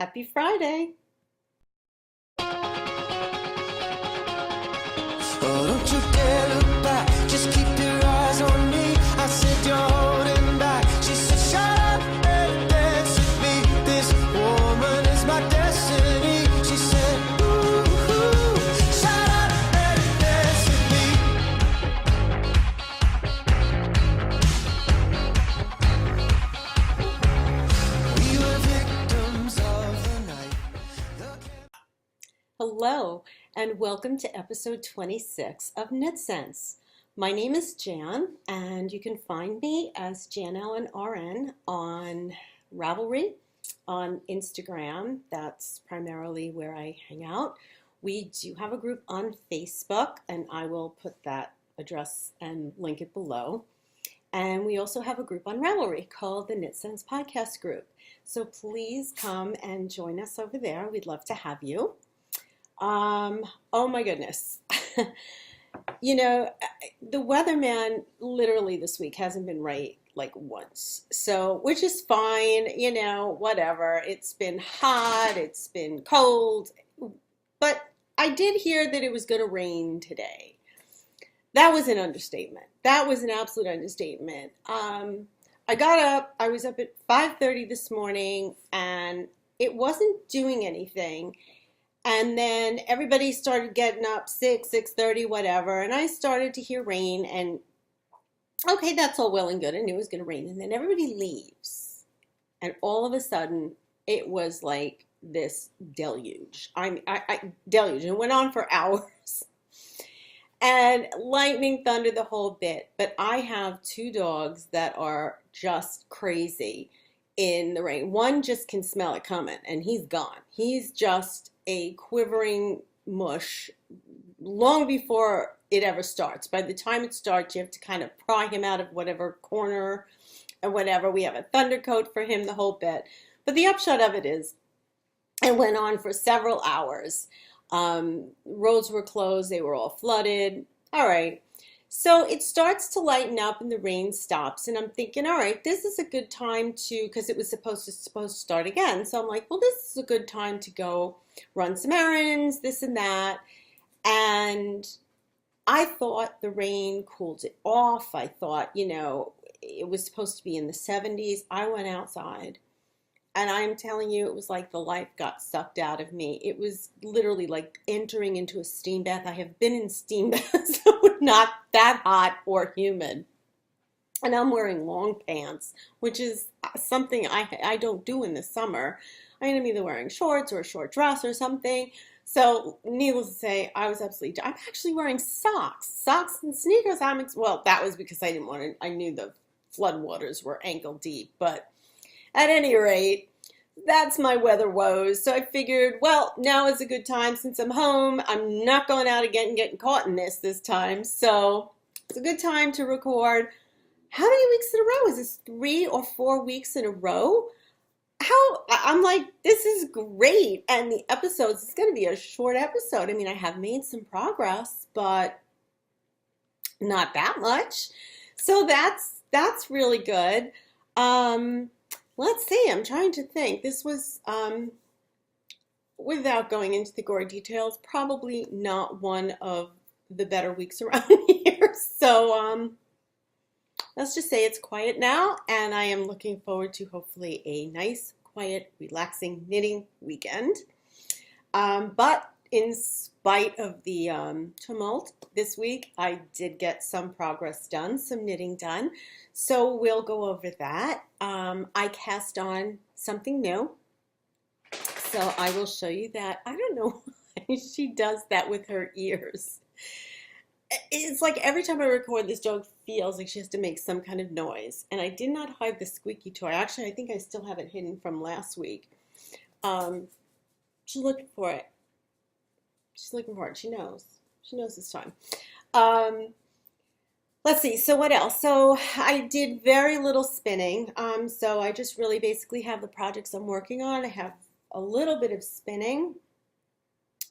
Happy Friday. Oh, don't you dare look back, just keep your eyes on me. I said you're holding back. She said shut up and dance with me. This woman is my destiny. She said ooh, shut up and dance with me. We were victims of the night. Hello, and welcome to episode 26 of KnitScents. My name is Jan, and you can find me as Jan Allen RN on Ravelry, on Instagram. That's primarily where I hang out. We do have a group on Facebook, and I will put that address and link it below. And we also have a group on Ravelry called the KnitScents Podcast Group. So please come and join us over there. We'd love to have you. Oh my goodness. You know, the weatherman literally this week hasn't been right like once. So, which is fine, you know, whatever. It's been hot, it's been cold, but I did hear that it was going to rain today. That was an understatement. That was an absolute understatement. I got up, I was up at 5:30 this morning, and it wasn't doing anything. And then everybody started getting up 6:30, whatever. And I started to hear rain, and okay, that's all well and good. I knew it was going to rain. And then everybody leaves. And all of a sudden, it was like this deluge. Deluge. It went on for hours. And lightning, thunder, the whole bit. But I have two dogs that are just crazy in the rain. One just can smell it coming, and he's gone. He's just a quivering mush long before it ever starts. By the time it starts, you have to kind of pry him out of whatever corner or whatever. We have a thunder coat for him, the whole bit. But the upshot of it is, it went on for several hours. Roads were closed. They were all flooded. All right. So it starts to lighten up and the rain stops. And I'm thinking, all right, this is a good time to, because it was supposed to start again. So I'm like, well, this is a good time to go run some errands, this and that. And I thought the rain cooled it off. I thought, you know, it was supposed to be in the 70s. I went outside, and I'm telling you, it was like the life got sucked out of me. It was literally like entering into a steam bath. I have been in steam baths that were not that hot or humid. And I'm wearing long pants, which is something I don't do in the summer. I'm either wearing shorts or a short dress or something. So needless to say, I was absolutely, I'm actually wearing socks and sneakers. Well, that was because I didn't want to, I knew the floodwaters were ankle deep, but at any rate, that's my weather woes. So I figured, well, now is a good time since I'm home. I'm not going out again and getting caught in this time. So it's a good time to record. How many weeks in a row? Is this 3 or 4 weeks in a row? I'm like, this is great. And the episodes, it's going to be a short episode. I mean, I have made some progress, but not that much. So that's really good. Let's see, I'm trying to think. This was, without going into the gory details, probably not one of the better weeks around here. So let's just say it's quiet now, and I am looking forward to hopefully a nice, quiet, relaxing knitting weekend. But in spite of the tumult this week, I did get some progress done, some knitting done. So we'll go over that. I cast on something new. So I will show you that. I don't know why she does that with her ears. It's like every time I record, this dog feels like she has to make some kind of noise. And I did not hide the squeaky toy. Actually, I think I still have it hidden from last week. She's looking for it. She's looking for it. She knows. She knows this time. Let's see. So what else? So I did very little spinning. So I just really basically have the projects I'm working on. I have a little bit of spinning.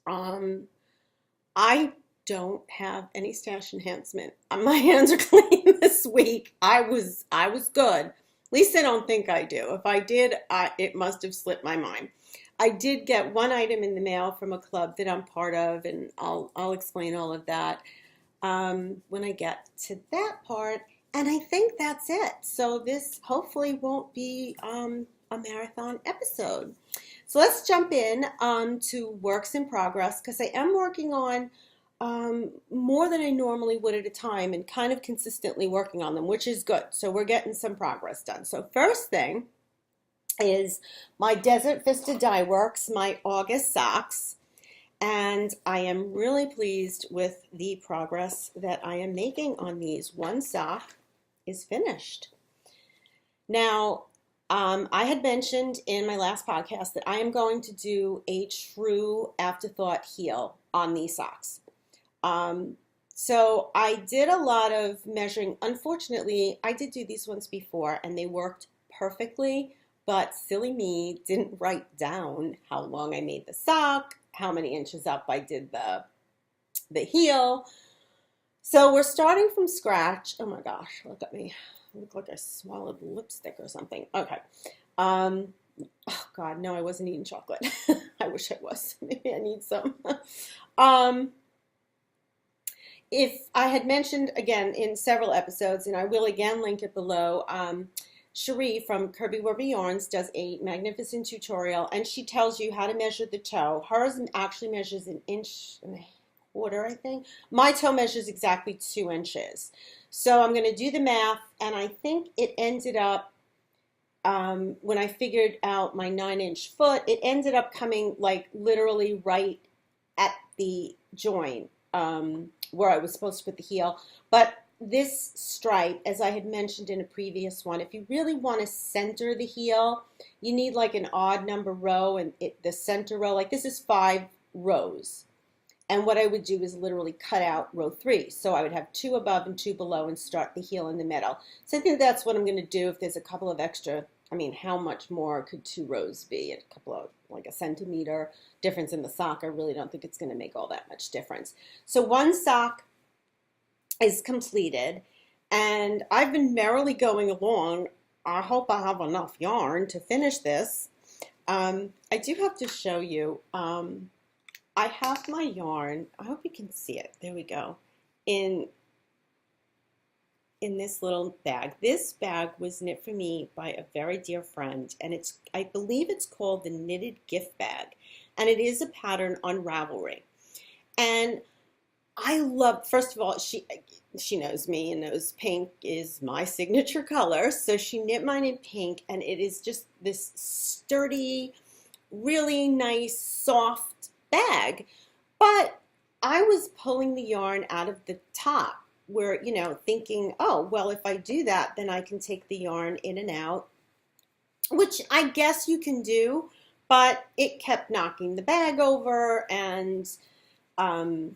I don't have any stash enhancement. My hands are clean this week. I was good. least I don't think I do. If I did, it must have slipped my mind. I did get one item in the mail from a club that I'm part of, and I'll explain all of that when I get to that part. And I think that's it. So this hopefully won't be a marathon episode. So let's jump in to works in progress, because I am working on more than I normally would at a time and kind of consistently working on them, which is good. So we're getting some progress done. So first thing is my Desert Vista Dye Works, my August socks. And I am really pleased with the progress that I am making on these. One sock is finished. Now, I had mentioned in my last podcast that I am going to do a true afterthought heel on these socks. So I did a lot of measuring. Unfortunately, I did do these ones before and they worked perfectly, but silly me didn't write down how long I made the sock, how many inches up I did the heel. So we're starting from scratch. Oh my gosh, look at me. I look like I swallowed lipstick or something. Okay. Oh God, no, I wasn't eating chocolate. I wish I was. Maybe I need some. If I had mentioned again in several episodes, and I will again link it below, Cherie from KirbyWirby Yarns does a magnificent tutorial, and she tells you how to measure the toe. Hers actually measures 1.25 inches, I think. My toe measures exactly 2 inches. So I'm going to do the math, and I think it ended up, when I figured out my 9-inch foot, it ended up coming like literally right at the joint where I was supposed to put the heel. But this stripe, as I had mentioned in a previous one, if you really want to center the heel, you need like an odd number row, and the center row, like this is 5 rows. And what I would do is literally cut out row 3. So I would have 2 above and 2 below and start the heel in the middle. So I think that's what I'm going to do. If there's a couple of extra, I mean, how much more could 2 rows be? A couple of, like a centimeter difference in the sock. I really don't think it's going to make all that much difference. So one sock is completed, and I've been merrily going along. I hope I have enough yarn to finish this. I do have to show you. I have my yarn, I hope you can see it, there we go, in this little bag. This bag was knit for me by a very dear friend, and I believe it's called the Knitted Gift Bag, and it is a pattern on Ravelry. And I love, first of all, she knows me and knows pink is my signature color, so she knit mine in pink, and it is just this sturdy, really nice, soft bag. But I was pulling the yarn out of the top where, you know, thinking, oh, well, if I do that, then I can take the yarn in and out, which I guess you can do, but it kept knocking the bag over, and the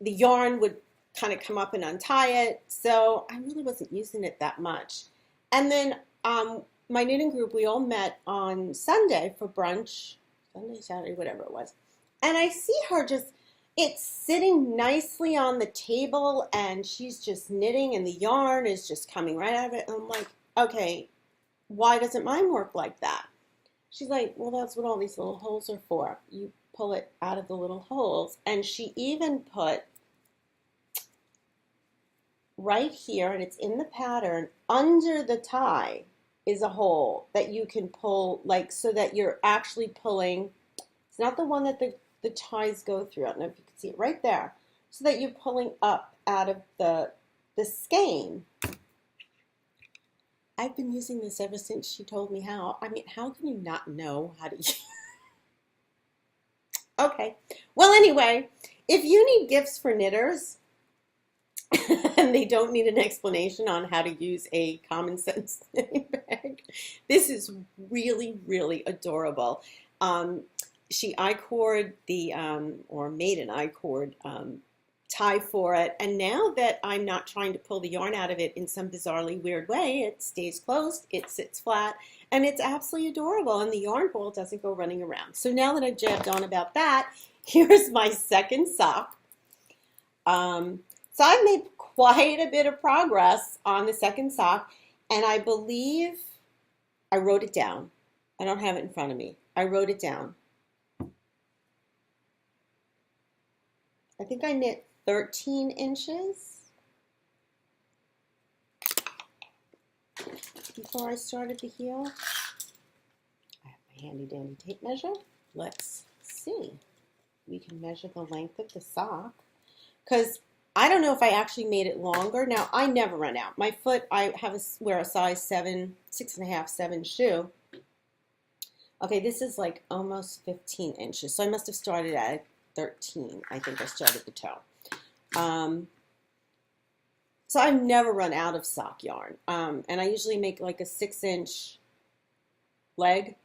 yarn would kind of come up and untie it, so I really wasn't using it that much. And then my knitting group, we all met on Sunday for brunch, Sunday, Saturday, whatever it was. And I see her it's sitting nicely on the table, and she's just knitting, and the yarn is just coming right out of it. And I'm like, okay, why doesn't mine work like that? She's like, well, that's what all these little holes are for. You pull it out of the little holes. And she even put right here, and it's in the pattern, under the tie is a hole that you can pull, like, so that you're actually pulling. It's not the one that the ties go through. I don't know if you can see it right there. So that you're pulling up out of the skein. I've been using this ever since she told me how. I mean, how can you not know how to use? Okay. Well, anyway, if you need gifts for knitters and they don't need an explanation on how to use a common sense knitting bag, this is really, really adorable. She I-cord or made an I-cord tie for it, and now that I'm not trying to pull the yarn out of it in some bizarrely weird way, it stays closed, it sits flat, and it's absolutely adorable, and the yarn ball doesn't go running around. So now that I've jabbed on about that, here's my second sock. So I've made quite a bit of progress on the second sock, And I believe I wrote it down. I don't have it in front of me. I wrote it down. I think I knit 13 inches before I started the heel. I have my handy dandy tape measure. Let's see. We can measure the length of the sock, because I don't know if I actually made it longer. Now, I never run out. My foot, I wear a size 7, 6.5, 7 shoe. Okay, this is like almost 15 inches. So I must have started at 13. I think I started the toe. So I've never run out of sock yarn. And I usually make like a 6-inch leg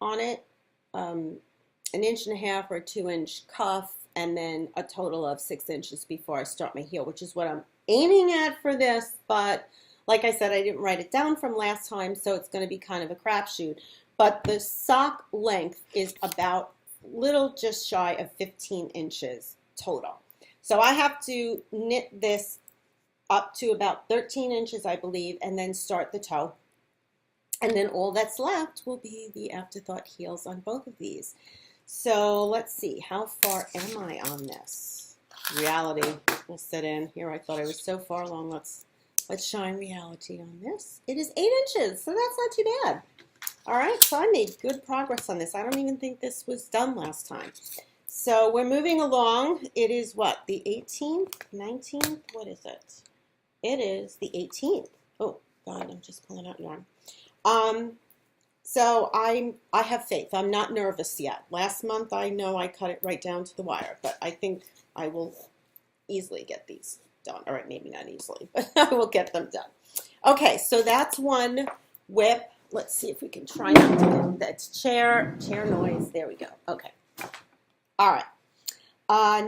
on it, an 1.5 inch or a 2-inch cuff, and then a total of 6 inches before I start my heel, which is what I'm aiming at for this. But like I said, I didn't write it down from last time, so it's going to be kind of a crapshoot. But the sock length is about little just shy of 15 inches total. So I have to knit this up to about 13 inches, I believe, and then start the toe. And then all that's left will be the Afterthought heels on both of these. So let's see, how far am I on this? Reality will set in. Here I thought I was so far along. Let's shine reality on this. It is 8 inches, so that's not too bad. All right, so I made good progress on this. I don't even think this was done last time. So we're moving along. It is what, the 18th, 19th? What is it? It is the 18th. Oh, God, I'm just pulling out yarn. So I have faith. I'm not nervous yet. Last month, I know I cut it right down to the wire, but I think I will easily get these done. All right, maybe not easily, but I will get them done. Okay, so that's one whip. Let's see if we can try not to get that chair noise. There we go. Okay. All right.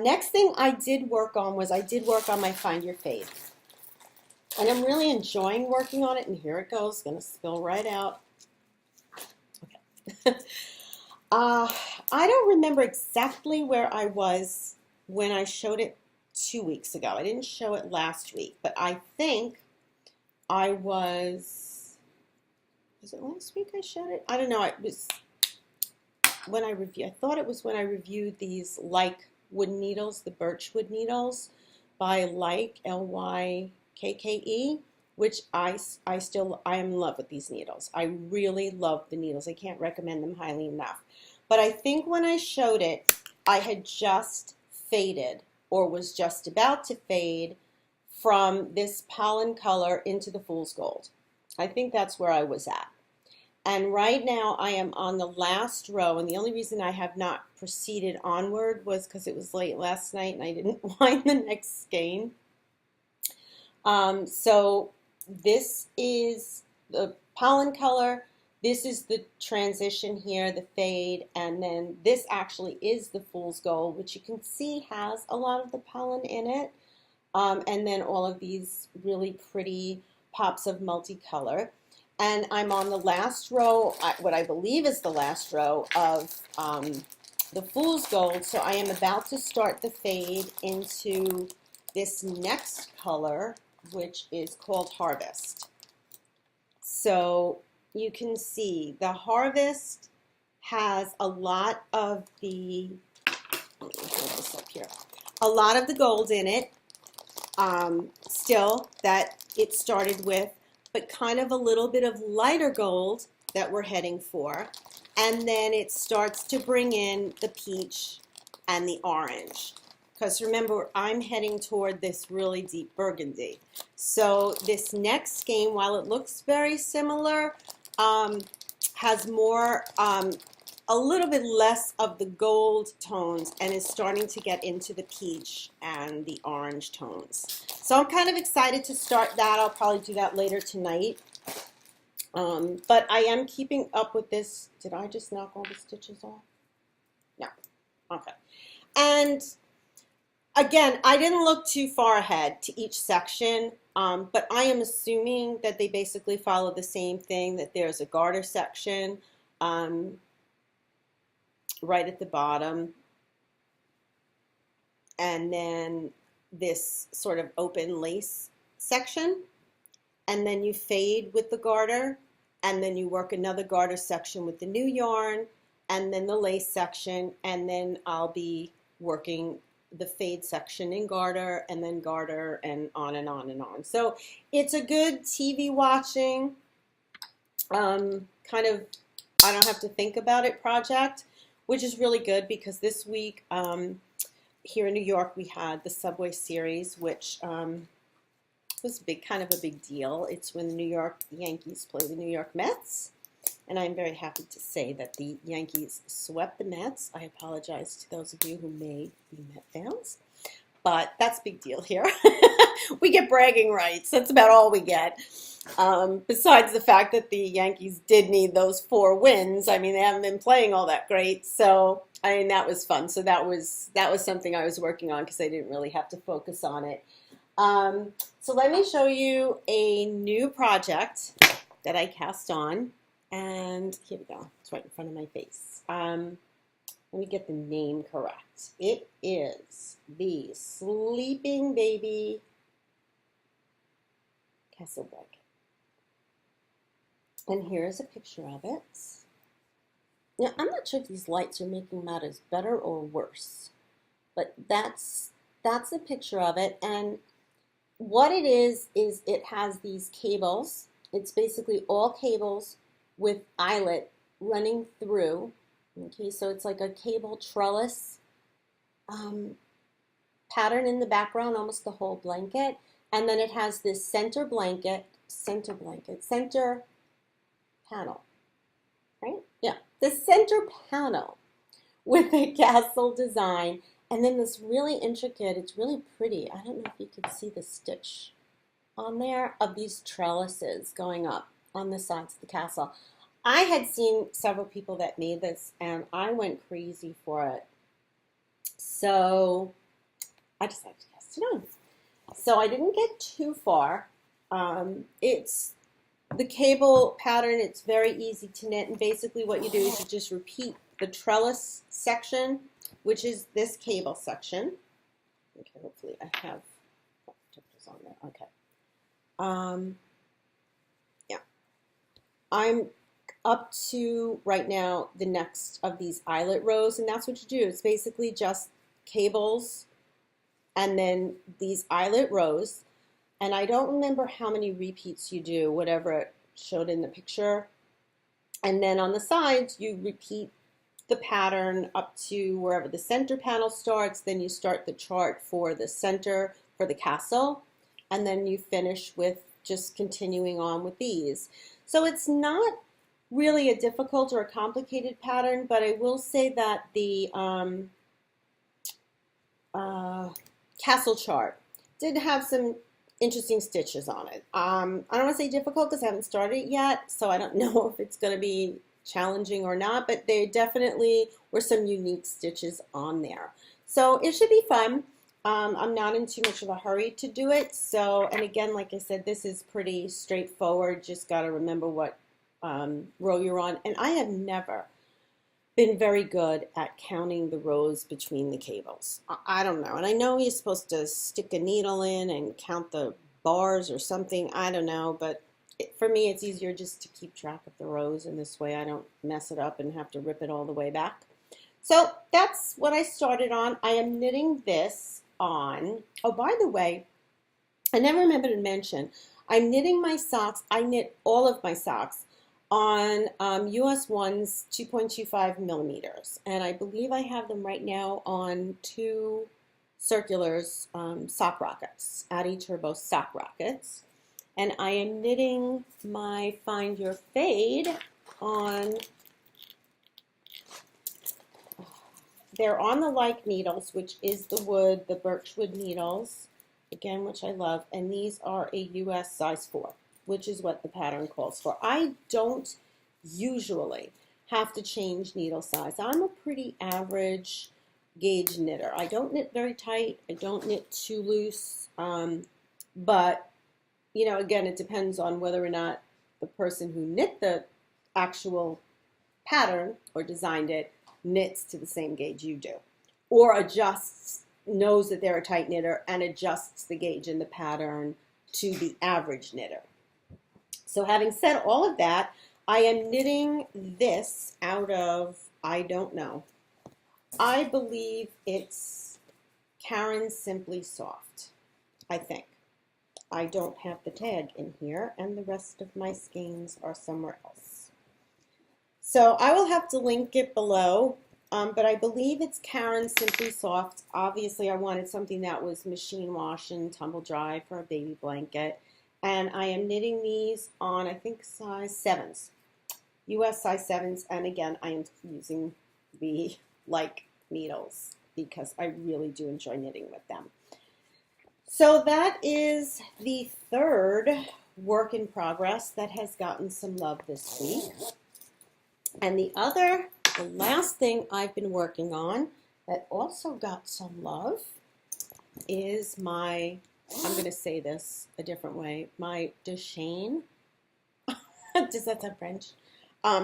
Next thing I did work on was my Find Your Fave. And I'm really enjoying working on it. And here it goes. Going to spill right out. Okay. I don't remember exactly where I was when I showed it 2 weeks ago. I didn't show it last week. But I think I was it last week I showed it? I don't know. It was when I reviewed. I thought it was when I reviewed these Lykke wood needles, the birch wood needles by Lykke, Lykke, which I am in love with these needles. I really love the needles. I can't recommend them highly enough. But I think when I showed it, I had just faded or was just about to fade from this pollen color into the fool's gold. I think that's where I was at. And right now I am on the last row, and the only reason I have not proceeded onward was because it was late last night and I didn't wind the next skein. So this is the pollen color, this is the transition here, the fade, and then this actually is the fool's gold, which you can see has a lot of the pollen in it, and then all of these really pretty pops of multicolor. And I'm on the last row, what I believe is the last row of the fool's gold, so I am about to start the fade into this next color, which is called Harvest. So you can see the Harvest has a lot of the, let me hold this up here, a lot of the gold in it, still that it started with, but kind of a little bit of lighter gold that we're heading for. And then it starts to bring in the peach and the orange. Because remember, I'm heading toward this really deep burgundy. So this next skein, while it looks very similar, has more, a little bit less of the gold tones and is starting to get into the peach and the orange tones. So I'm kind of excited to start that. I'll probably do that later tonight. But I am keeping up with this. Did I just knock all the stitches off? No. Okay. And again, I didn't look too far ahead to each section, but I am assuming that they basically follow the same thing, that there's a garter section right at the bottom, and then this sort of open lace section, and then you fade with the garter, and then you work another garter section with the new yarn, and then the lace section, and then I'll be working the fade section in garter, and then garter, and on and on and on. So it's a good TV watching, kind of, I don't have to think about it project, which is really good because this week here in New York we had the Subway Series, which was kind of a big deal. It's when the New York Yankees play the New York Mets, and I'm very happy to say that the Yankees swept the Mets. I apologize to those of you who may be Met fans, but that's a big deal here. We get bragging rights. That's about all we get. Besides the fact that the Yankees did need those 4 wins. I mean, they haven't been playing all that great, so I mean, that was fun. So that was something I was working on because I didn't really have to focus on it. So let me show you a new project that I cast on, and here we go. It's right in front of my face. Let me get the name correct. It is the Sleeping Baby Castle Blanket. And here's a picture of it. Now, I'm not sure if these lights are making matters better or worse, but that's a picture of it. And what it is it has these cables. It's basically all cables with eyelet running through. Okay, so it's like a cable trellis pattern in the background, almost the whole blanket. And then it has this center panel, right? Yeah, the center panel with a castle design. And then this really intricate, it's really pretty. I don't know if you can see the stitch on there of these trellises going up on the sides of the castle. I had seen several people that made this, and I went crazy for it. So I decided to cast it on. So I didn't get too far. It's the cable pattern. It's very easy to knit, and basically what you do is you just repeat the trellis section, which is this cable section. Okay, hopefully I have pictures on there. Okay. Yeah. I'm up to, right now, the next of these eyelet rows, and that's what you do. It's basically just cables and then these eyelet rows. And I don't remember how many repeats you do, whatever it showed in the picture. And then on the sides, you repeat the pattern up to wherever the center panel starts. Then you start the chart for the center for the castle, and then you finish with just continuing on with these. So it's not really a difficult or a complicated pattern, but I will say that the castle chart did have some interesting stitches on it. I don't want to say difficult because I haven't started it yet, so I don't know if it's going to be challenging or not, but there definitely were some unique stitches on there. So it should be fun. I'm not in too much of a hurry to do it. So, and again, like I said, this is pretty straightforward. Just got to remember what row you're on. And I have never been very good at counting the rows between the cables. I don't know. And I know you're supposed to stick a needle in and count the bars or something. I don't know, but for me, it's easier just to keep track of the rows, and this way I don't mess it up and have to rip it all the way back. So that's what I started on. I am knitting this on. Oh, by the way, I never remember to mention, I'm knitting my socks. I knit all of my socks on US 1's 2.25 millimeters, and I believe I have them right now on 2 circulars sock rockets, Addy Turbo sock rockets. And I am knitting my Find Your Fade on, they're on the Lykke Needles, which is the wood, the birchwood needles, again, which I love. And these are a US size 4, which is what the pattern calls for. I don't usually have to change needle size. I'm a pretty average gauge knitter. I don't knit very tight. I don't knit too loose, but you know, again, it depends on whether or not the person who knit the actual pattern or designed it knits to the same gauge you do, or adjusts, knows that they're a tight knitter and adjusts the gauge in the pattern to the average knitter. So having said all of that, I am knitting this out of, I don't know. I believe it's Karen Simply Soft, I think. I don't have the tag in here, and the rest of my skeins are somewhere else. So I will have to link it below, but I believe it's Karen Simply Soft. Obviously, I wanted something that was machine wash and tumble dry for a baby blanket. And I am knitting these on, I think, size 7s, US size 7s. And again, I am using the Lykke Needles because I really do enjoy knitting with them. So that is the third work in progress that has gotten some love this week. And the last thing I've been working on that also got some love is my, I'm going to say this a different way, my Deschain. Does that sound French?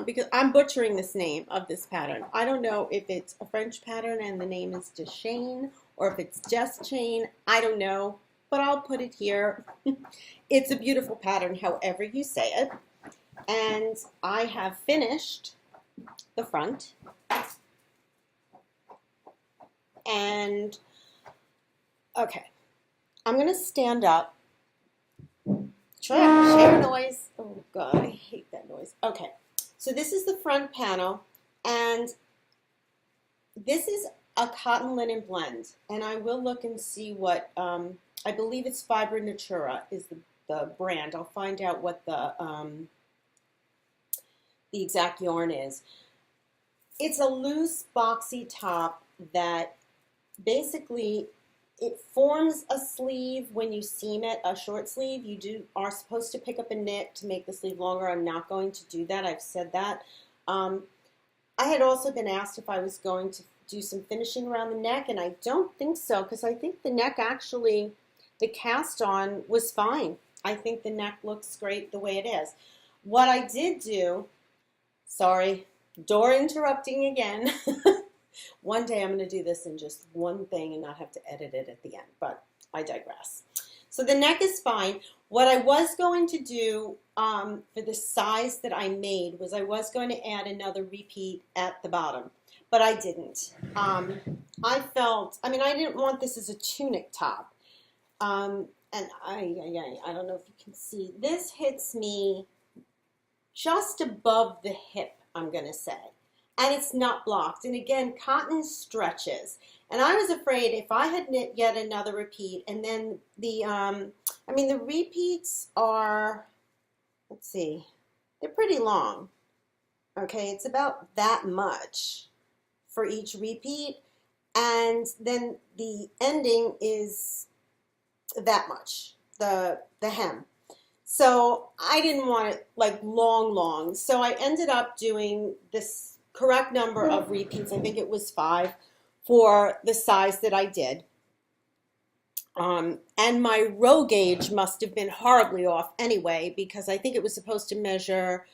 Because I'm butchering this name of this pattern. I don't know if it's a French pattern and the name is Deschain, or if it's just chain. I don't know, but I'll put it here. It's a beautiful pattern, however you say it. And I have finished the front. And, okay, I'm going to stand up. Share noise. Oh, God, I hate that noise. Okay, so this is the front panel, and this is a cotton linen blend. And I will look and see what, I believe it's Fiber Natura is the brand. I'll find out what the exact yarn is. It's a loose, boxy top that basically it forms a sleeve when you seam it, a short sleeve. You are supposed to pick up a knit to make the sleeve longer. I'm not going to do that. I've said that. I had also been asked if I was going to do some finishing around the neck, and I don't think so, because I think the neck actually, the cast on was fine. I think the neck looks great the way it is. What I did do, sorry, door interrupting again. One day I'm going to do this in just one thing and not have to edit it at the end, but I digress. So the neck is fine. What I was going to do for the size that I made was I was going to add another repeat at the bottom, but I didn't. I felt, I mean, I didn't want this as a tunic top. And I don't know if you can see, this hits me just above the hip, I'm going to say. And it's not blocked. And again, cotton stretches. And I was afraid if I had knit yet another repeat, and then the, I mean, the repeats are, let's see, they're pretty long. Okay, it's about that much for each repeat. And then the ending is that much, the hem. So I didn't want it like long. So I ended up doing this correct number of repeats. I think it was 5 for the size that I did. And my row gauge must have been horribly off anyway, because I think it was supposed to measure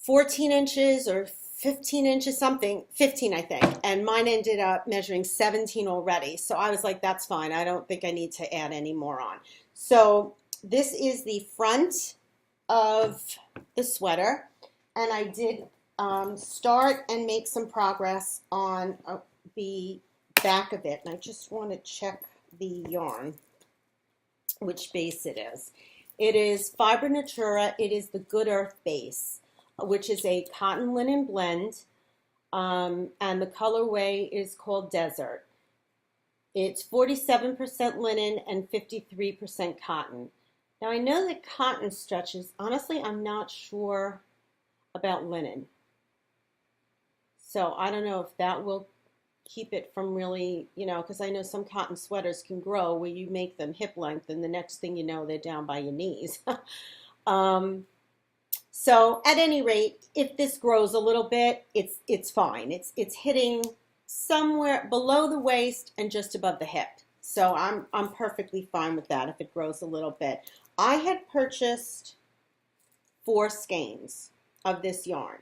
14 inches or 15 inches, something, 15 I think, and mine ended up measuring 17 already. So I was like, that's fine. I don't think I need to add any more on. So this is the front of the sweater, and I did start and make some progress on the back of it. And I just want to check the yarn, which base it is. It is Fiber Natura. It is the Good Earth base, which is a cotton linen blend, and the colorway is called Desert. It's 47% linen and 53% cotton. Now I know that cotton stretches. Honestly, I'm not sure about linen. So I don't know if that will keep it from really, you know, because I know some cotton sweaters can grow where you make them hip length and the next thing you know, they're down by your knees. So at any rate, if this grows a little bit, it's fine. It's hitting somewhere below the waist and just above the hip. So I'm perfectly fine with that if it grows a little bit. I had purchased 4 skeins of this yarn.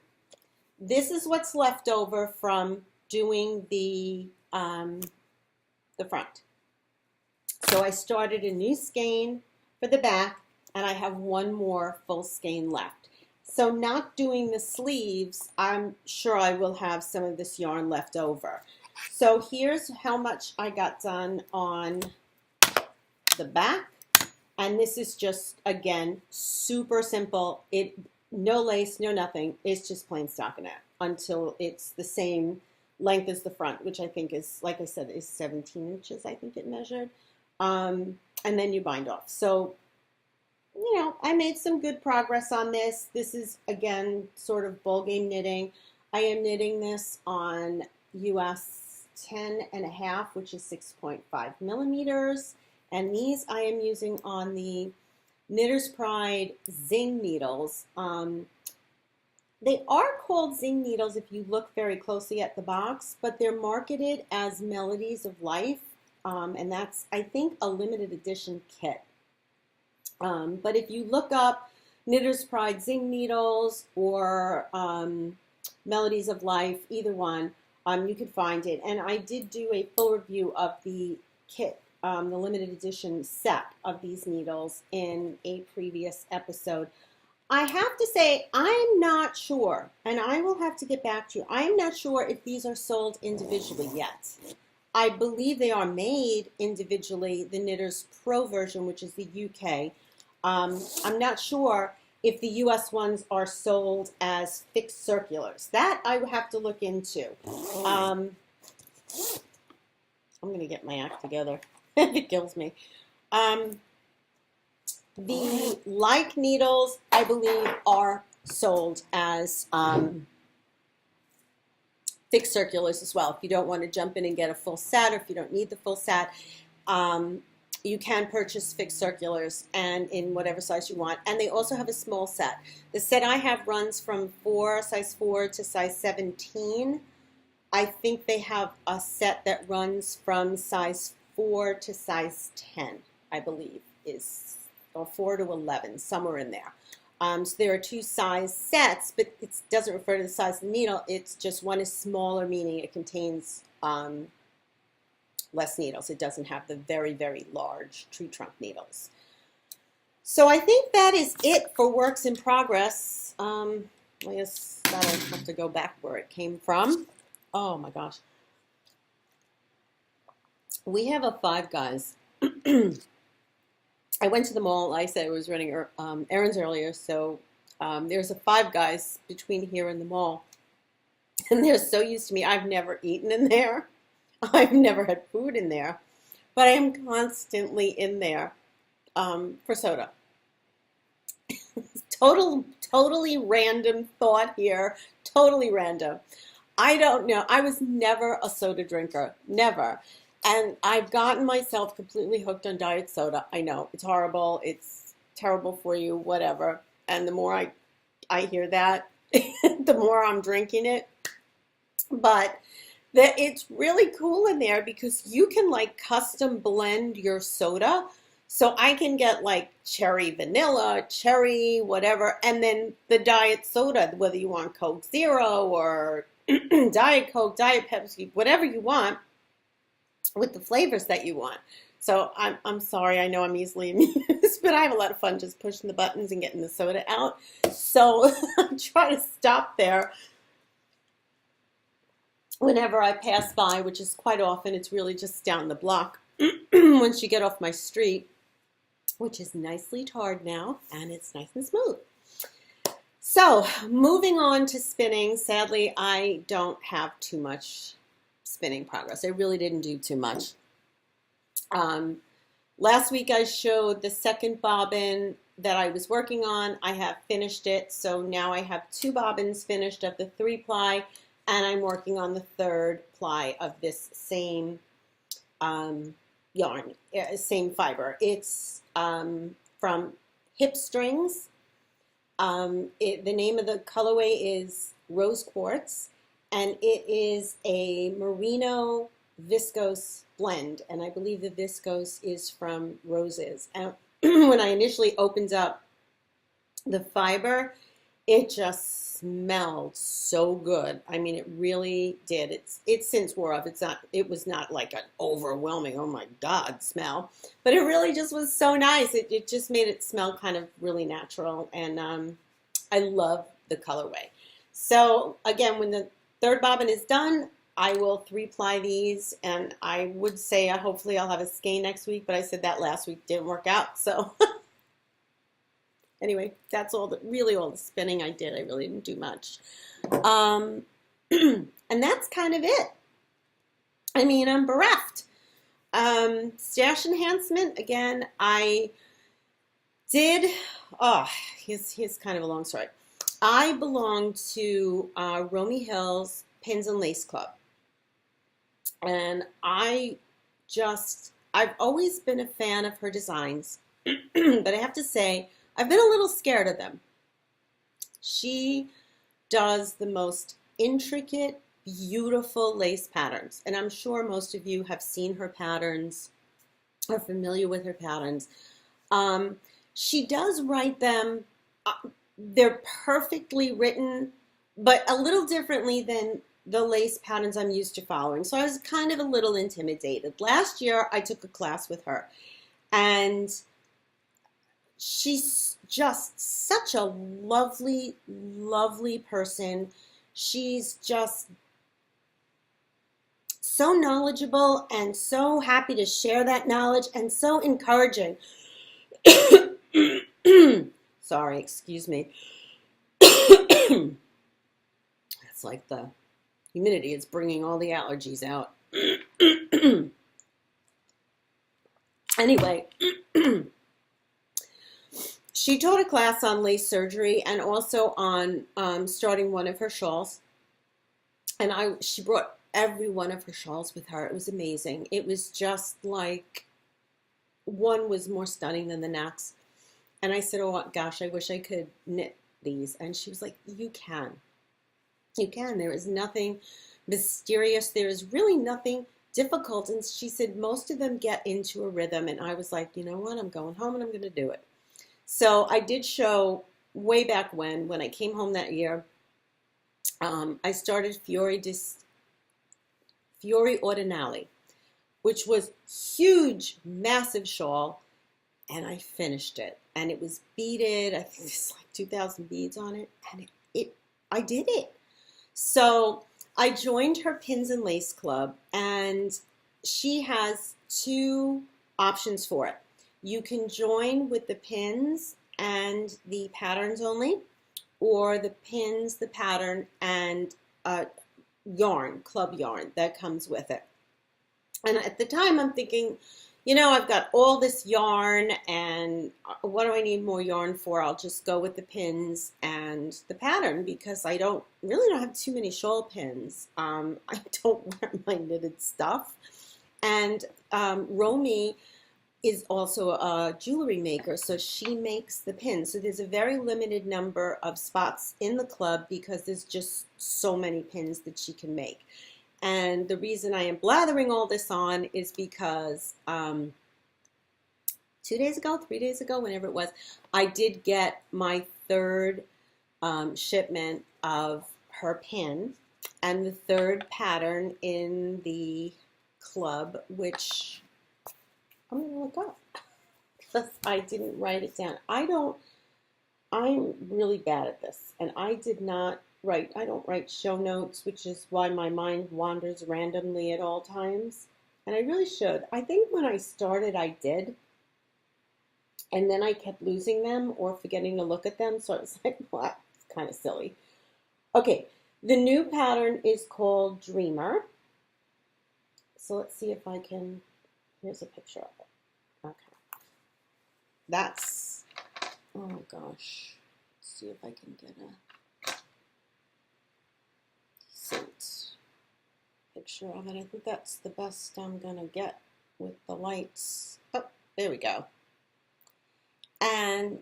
This is what's left over from doing the front. So I started a new skein for the back, and I have one more full skein left. So not doing the sleeves, I'm sure I will have some of this yarn left over. So here's how much I got done on the back. And this is just, again, super simple. No lace, no nothing. It's just plain stockinette until it's the same length as the front, which I think is, like I said, is 17 inches, I think it measured. And then you bind off. So, you know, I made some good progress on this. This is, again, sort of ball game knitting. I am knitting this on US 10.5, which is 6.5 millimeters. And these I am using on the Knitter's Pride Zing needles. They are called Zing needles if you look very closely at the box, but they're marketed as Melodies of Life. And that's, I think, a limited edition kit. But if you look up Knitter's Pride Zing needles or Melodies of Life, either one, you can find it. And I did do a full review of the kit, the limited edition set of these needles in a previous episode. I have to say, I'm not sure, and I will have to get back to you. I am not sure if these are sold individually yet. I believe they are made individually, the Knitter's Pro version, which is the UK. I'm not sure if the US ones are sold as fixed circulars. That I would have to look into. I'm going to get my act together. It kills me. The Lykke Needles, I believe, are sold as fixed circulars as well. If you don't want to jump in and get a full set, or if you don't need the full set, you can purchase fixed circulars and in whatever size you want. And they also have a small set. The set I have runs from size 4 to size 17. I think they have a set that runs from size 4 to size 10, I believe, or 4 to 11, somewhere in there. So there are two size sets, but it doesn't refer to the size of the needle. It's just one is smaller, meaning it contains less needles. It doesn't have the very, very large tree trunk needles. So I think that is it for works in progress. I guess that'll have to go back where it came from. Oh my gosh. We have a Five Guys. I went to the mall. Like I said, I was running errands earlier, so there's a Five Guys between here and the mall. And they're so used to me. I've never eaten in there. I've never had food in there. But I am constantly in there for soda. Totally random thought here. Totally random. I don't know. I was never a soda drinker. Never. And I've gotten myself completely hooked on diet soda. I know, it's horrible, it's terrible for you, whatever. And the more I hear that, the more I'm drinking it. But it's really cool in there because you can like custom blend your soda. So I can get like cherry vanilla, cherry, whatever, and then the diet soda, whether you want Coke Zero or Diet Coke, Diet Pepsi, whatever you want, with the flavors that you want. So I'm sorry, I know I'm easily amused, but I have a lot of fun just pushing the buttons and getting the soda out. So I try to stop there whenever I pass by, which is quite often. It's really just down the block once you get off my street, which is nicely tarred now, and it's nice and smooth. So moving on to spinning. Sadly, I don't have too much spinning progress. I really didn't do too much. Last week I showed the second bobbin that I was working on. I have finished it, so now I have 2 bobbins finished of the 3-ply, and I'm working on the 3rd ply of this same yarn, same fiber. It's from Hip Strings. The name of the colorway is Rose Quartz, and it is a merino viscose blend, and I believe the viscose is from Roses. And when I initially opened up the fiber, it just smelled so good. I mean, it really did. It's since wore off. It was not like an overwhelming, oh my God, smell, but it really just was so nice. It just made it smell kind of really natural, and I love the colorway. So again, when the third bobbin is done, I will 3-ply these, and I would say hopefully I'll have a skein next week, but I said that last week didn't work out, so anyway, that's really all the spinning I did. I really didn't do much. And that's kind of it. I mean, I'm bereft. Stash enhancement, again, I did, here's kind of a long story. I belong to Romy Hill's Pins and Lace Club. And I've always been a fan of her designs, but I have to say, I've been a little scared of them. She does the most intricate, beautiful lace patterns, and I'm sure most of you have seen her patterns, are familiar with her patterns. She does write them, they're perfectly written, but a little differently than the lace patterns I'm used to following. So I was kind of a little intimidated. Last year, I took a class with her, and she's just such a lovely, lovely person. She's just so knowledgeable and so happy to share that knowledge and so encouraging. Sorry, excuse me. It's like the humidity is bringing all the allergies out. Anyway, she taught a class on lace surgery and also on starting one of her shawls. And she brought every one of her shawls with her. It was amazing. It was just like one was more stunning than the next. And I said, oh gosh, I wish I could knit these. And she was like, you can. You can. There is nothing mysterious. There is really nothing difficult. And she said most of them get into a rhythm. And I was like, you know what? I'm going home and I'm going to do it. So I did show way back when I came home that year, I started Fiori Ordinale, which was huge, massive shawl. And I finished it. And it was beaded. I think there's like 2,000 beads on it. And I did it. So I joined her Pins and Lace Club, and she has 2 options for it. You can join with the pins and the patterns only, or the pins, the pattern, and yarn, club yarn that comes with it. And at the time I'm thinking, you know, I've got all this yarn, and what do I need more yarn for? I'll just go with the pins and the pattern, because I really don't have too many shawl pins. I don't wear my knitted stuff. And Romy is also a jewelry maker, so she makes the pins. So there's a very limited number of spots in the club because there's just so many pins that she can make. And the reason I am blathering all this on is because 2 days ago, 3 days ago, whenever it was, I did get my 3rd shipment of her pin and the 3rd pattern in the club, which I'm going to look up because I didn't write it down. I'm really bad at this, and I don't write show notes, which is why my mind wanders randomly at all times. And I really should. I think when I started, I did. And then I kept losing them or forgetting to look at them. So I was like, well, that's kind of silly. Okay, the new pattern is called Dreamer. So let's see if I can, here's a picture of it. Okay. That's, oh gosh. Let's see if I can get a picture of it. I think that's the best I'm gonna get with the lights. Oh, there we go. And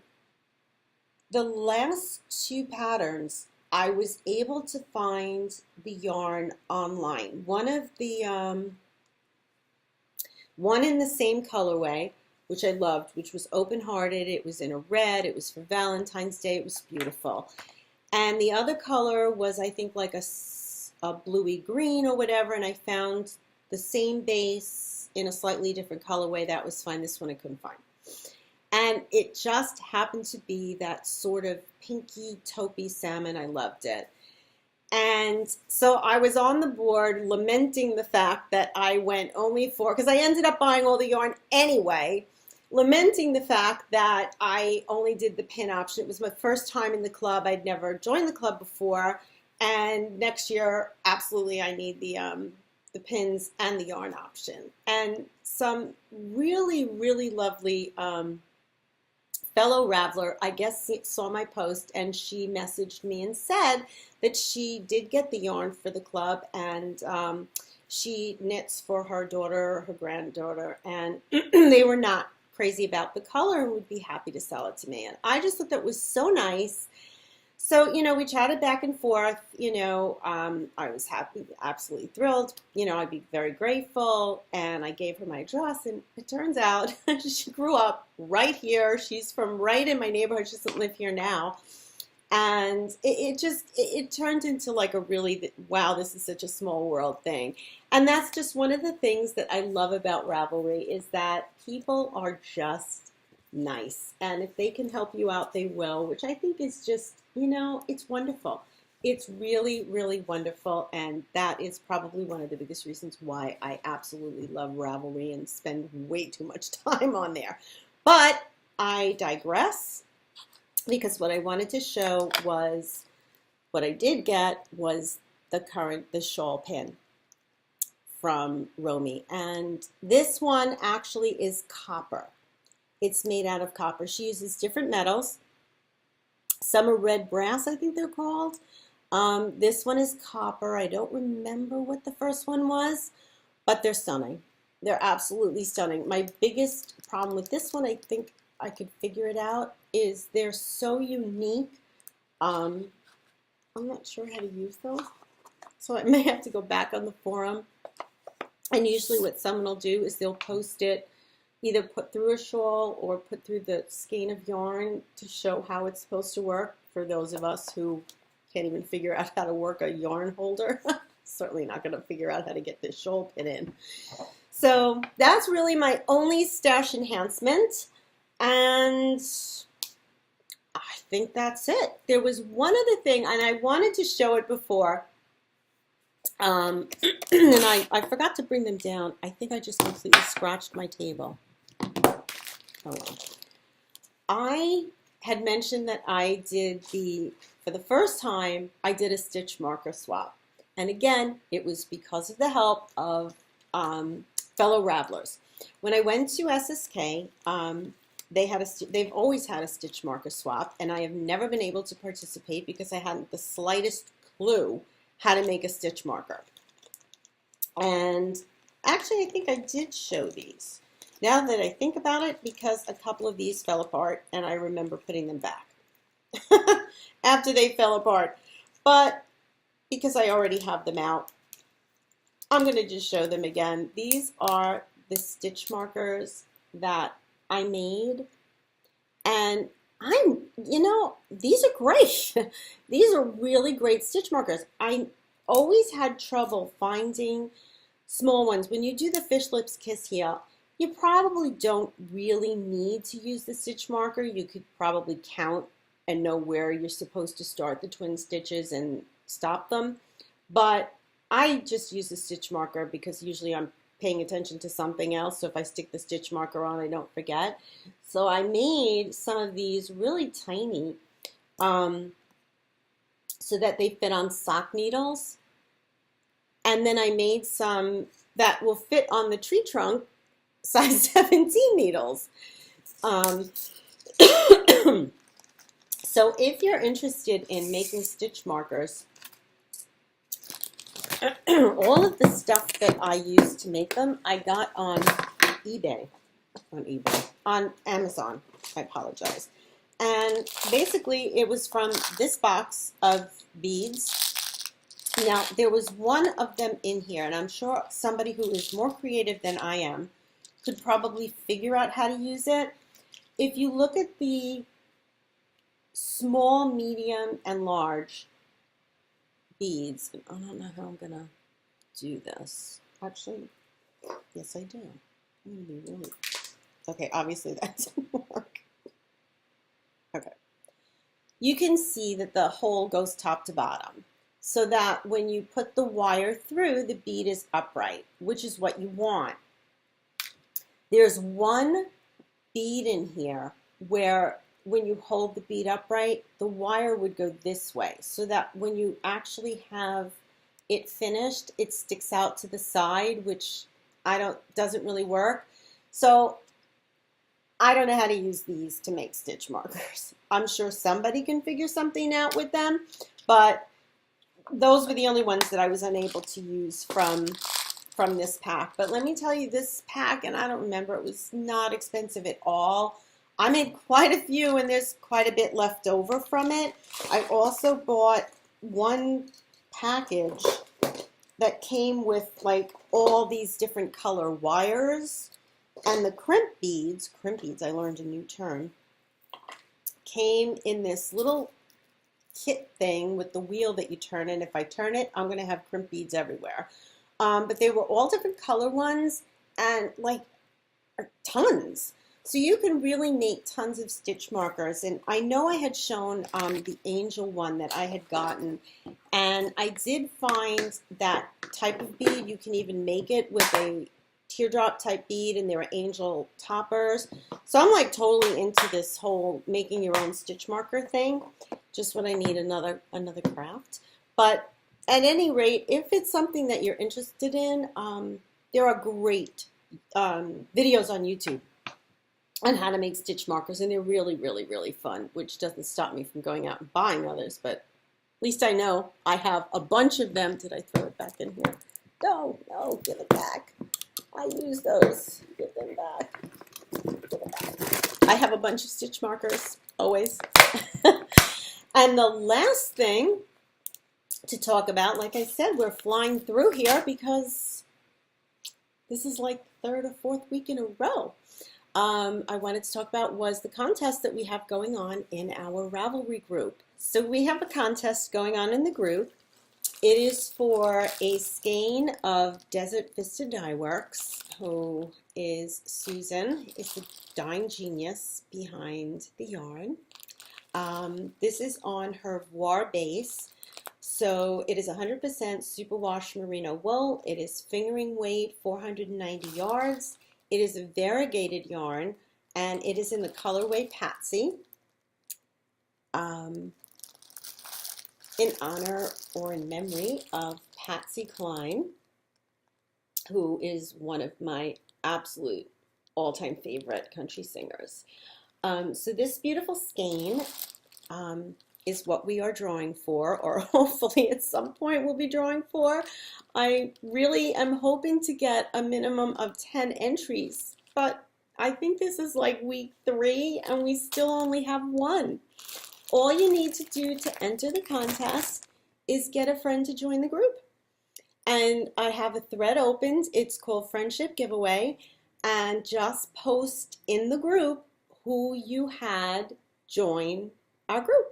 the last 2 patterns, I was able to find the yarn online. One in the same colorway, which I loved, which was open-hearted. It was in a red. It was for Valentine's Day. It was beautiful. And the other color was, I think, like a bluey green or whatever, and I found the same base in a slightly different colorway. That was fine. This one I couldn't find. And it just happened to be that sort of pinky taupey salmon. I loved it. And so I was on the board lamenting the fact that I went only for, because I ended up buying all the yarn anyway, lamenting the fact that I only did the pin option. It was my first time in the club. I'd never joined the club before. And next year, absolutely, I need the pins and the yarn option. And some really, really lovely fellow Raveler, I guess, saw my post, and she messaged me and said that she did get the yarn for the club, and she knits for her daughter, her granddaughter, and they were not crazy about the color and would be happy to sell it to me. And I just thought that was so nice. So, you know, we chatted back and forth. You know, I was happy, absolutely thrilled. You know, I'd be very grateful. And I gave her my address. And it turns out she grew up right here. She's from right in my neighborhood. She doesn't live here now. And it turned into like a really, wow, this is such a small world thing. And that's just one of the things that I love about Ravelry, is that people are just nice. And if they can help you out, they will, which I think is just, you know, it's wonderful. It's really, really wonderful. And that is probably one of the biggest reasons why I absolutely love Ravelry and spend way too much time on there. But I digress, because what I wanted to show was, what I did get was the shawl pin from Raabe. And this one actually is copper. It's made out of copper. She uses different metals. Some are red brass, I think they're called. This one is copper. I don't remember what the first one was, but they're stunning. They're absolutely stunning. My biggest problem with this one, I think I could figure it out, is they're so unique. I'm not sure how to use those, so I may have to go back on the forum. And usually what someone will do is they'll post it, either put through a shawl or put through the skein of yarn to show how it's supposed to work, for those of us who can't even figure out how to work a yarn holder. Certainly not going to figure out how to get this shawl pin in. So that's really my only stash enhancement. And I think that's it. There was one other thing, and I wanted to show it before. And I forgot to bring them down. I think I just completely scratched my table. Oh well. I had mentioned that I did for the first time, I did a stitch marker swap. And again, it was because of the help of fellow Ravelers. When I went to SSK, they've always had a stitch marker swap, and I have never been able to participate because I hadn't the slightest clue how to make a stitch marker. And actually, I think I did show these. Now that I think about it, because a couple of these fell apart, and I remember putting them back after they fell apart. But because I already have them out, I'm going to just show them again. These are the stitch markers that I made, and these are great. These are really great stitch markers. I always had trouble finding small ones. When you do the fish lips kiss here, you probably don't really need to use the stitch marker. You could probably count and know where you're supposed to start the twin stitches and stop them. But I just use the stitch marker because usually I'm paying attention to something else. So if I stick the stitch marker on, I don't forget. So I made some of these really tiny so that they fit on sock needles. And then I made some that will fit on the tree trunk size 17 needles. So if you're interested in making stitch markers, all of the stuff that I used to make them, I got on on Amazon, I apologize. And basically it was from this box of beads. Now there was one of them in here, and I'm sure somebody who is more creative than I am could probably figure out how to use it. If you look at the small, medium, and large beads. I don't know how I'm gonna do this. Actually, yes, I do. I'm gonna be really okay. Obviously, that doesn't work. Okay, you can see that the hole goes top to bottom, so that when you put the wire through, the bead is upright, which is what you want. There's one bead in here where when you hold the bead upright, the wire would go this way, so that when you actually have it finished, it sticks out to the side, which doesn't really work. So I don't know how to use these to make stitch markers. I'm sure somebody can figure something out with them, but those were the only ones that I was unable to use from this pack. But let me tell you, this pack, and I don't remember, it was not expensive at all. I made quite a few, and there's quite a bit left over from it. I also bought one package that came with like all these different color wires, and the crimp beads, I learned a new term, came in this little kit thing with the wheel that you turn, and if I turn it, I'm going to have crimp beads everywhere. But they were all different color ones, and like tons. So you can really make tons of stitch markers. And I know I had shown the angel one that I had gotten, and I did find that type of bead. You can even make it with a teardrop type bead, and there are angel toppers. So I'm like totally into this whole making your own stitch marker thing. Just when I need another craft. But at any rate, if it's something that you're interested in, there are great videos on YouTube on how to make stitch markers, and they're really, really, really fun, which doesn't stop me from going out and buying others, but at least I know I have a bunch of them. Did I throw it back in here? No, give it back. I use those. Give them back. Give it back. I have a bunch of stitch markers, always. And the last thing to talk about, like I said, we're flying through here because this is like the third or fourth week in a row. I wanted to talk about was the contest that we have going on in our Ravelry group. So we have a contest going on in the group. It is for a skein of Desert Vista Dye Works, who is Susan, is the dyeing genius behind the yarn. This is on her Voir base. So it is 100% superwash merino wool. It is fingering weight, 490 yards. It is a variegated yarn, and it is in the colorway Patsy, in honor or in memory of Patsy Cline, who is one of my absolute all-time favorite country singers. So this beautiful skein is what we are drawing for, or hopefully at some point we'll be drawing for. I really am hoping to get a minimum of 10 entries, but I think this is like week 3 and we still only have 1. All you need to do to enter the contest is get a friend to join the group. And I have a thread opened. It's called Friendship Giveaway, and just post in the group who you had join our group.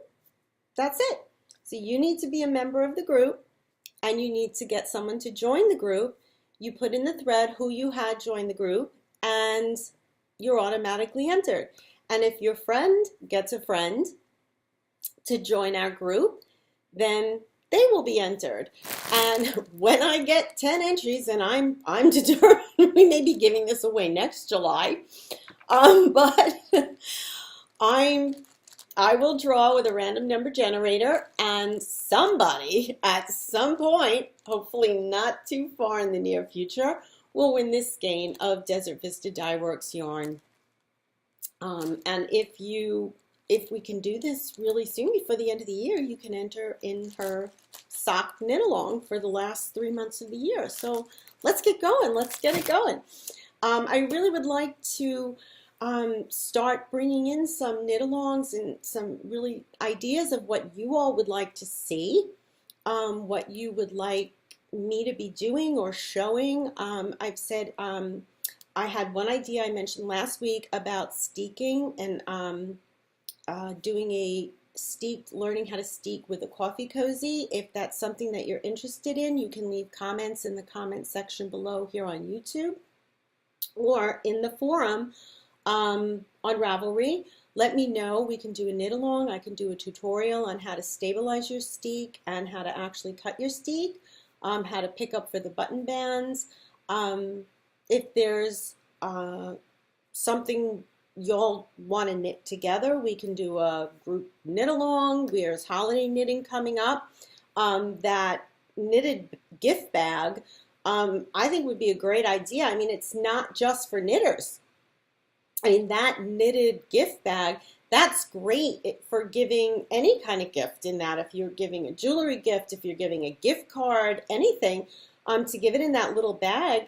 That's it. So you need to be a member of the group, and you need to get someone to join the group. You put in the thread who you had join the group, and you're automatically entered. And if your friend gets a friend to join our group, then they will be entered. And when I get 10 entries, and I'm determined, we may be giving this away next July, but I will draw with a random number generator, and somebody at some point, hopefully not too far in the near future, will win this skein of Desert Vista Dye Works yarn. And if we can do this really soon before the end of the year, you can enter in her sock knit along for the last 3 months of the year. So let's get going. Let's get it going. I really would like to start bringing in some knit-alongs and some really ideas of what you all would like to see, what you would like me to be doing or showing. I've said I had one idea I mentioned last week about steeking and doing a learning how to steek with a coffee cozy. If that's something that you're interested in, you can leave comments in the comment section below here on YouTube or in the forum on Ravelry. Let me know. We can do a knit along. I can do a tutorial on how to stabilize your steek and how to actually cut your steek, how to pick up for the button bands. If there's something y'all want to knit together, we can do a group knit along. There's holiday knitting coming up. That knitted gift bag, I think would be a great idea. I mean, it's not just for knitters. I mean, that knitted gift bag, that's great for giving any kind of gift in that. If you're giving a jewelry gift, if you're giving a gift card, anything, to give it in that little bag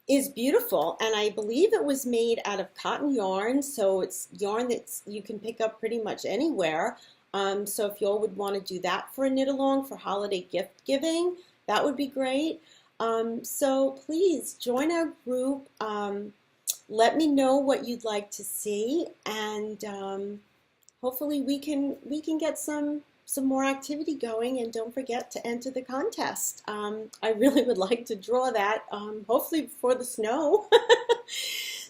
is beautiful. And I believe it was made out of cotton yarn, so it's yarn that you can pick up pretty much anywhere. So if y'all would want to do that for a knit along for holiday gift giving, that would be great. So please join our group. Let me know what you'd like to see, and hopefully we can get some more activity going. And don't forget to enter the contest. I really would like to draw that, hopefully before the snow.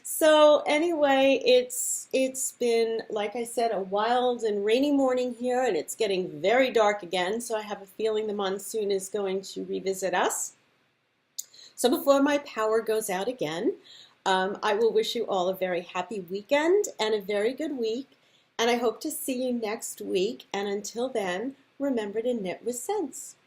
So anyway, it's been, like I said, a wild and rainy morning here, and it's getting very dark again. So I have a feeling the monsoon is going to revisit us. So before my power goes out again, I will wish you all a very happy weekend and a very good week, and I hope to see you next week. And until then, remember to knit with sense.